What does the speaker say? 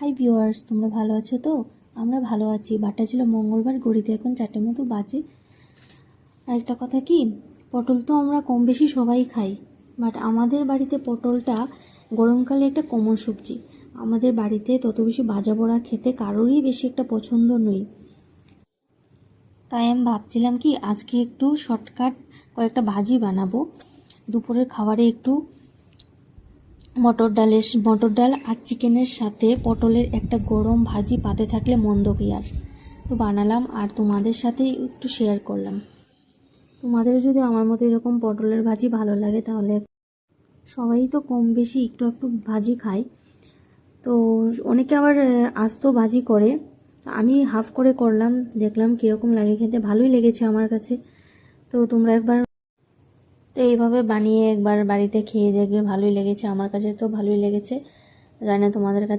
Hi viewers, তোমরা ভালো আছো তো? আমরা ভালো আছি। বারটা ছিল মঙ্গলবার, ঘড়িতে এখন 4টের মতো বাজে। আর একটা কথা কি, পটল তো আমরা কম বেশি সবাই খাই, বাট আমাদের বাড়িতে পটলটা গরমকালে একটা কমন সবজি। আমাদের বাড়িতে তত বেশি ভাজা পোড়া খেতে কারোরই বেশি একটা পছন্দ নয়। তাই আমি ভাবছিলাম কি আজকে একটু শর্টকাট কয়েকটা ভাজি বানাবো। দুপুরের খাবারে একটু মটর ডাল আর চিকেনের সাথে পটলের একটা গরম ভাজি পাতে থাকলে মন্দ কি আর। তো বানালাম আর তোমাদের সাথে একটু শেয়ার করলাম। তোমাদের যদি আমার মতো এরকম পটলের ভাজি ভালো লাগে তাহলে, সবাই তো কম বেশি একটু একটু ভাজি খায়, তো অনেকে আবার আস্ত ভাজি করে। আমি হাফ করে করলাম, দেখলাম কীরকম লাগে খেতে। ভালোই লেগেছে আমার কাছে। তো তোমরা একবার তো এইভাবে বানিয়ে একবার বাড়িতে খেয়ে দেখবে, ভালোই লেগেছে। আমার কাছে তো ভালোই লেগেছে, জানি না তোমাদের কাছে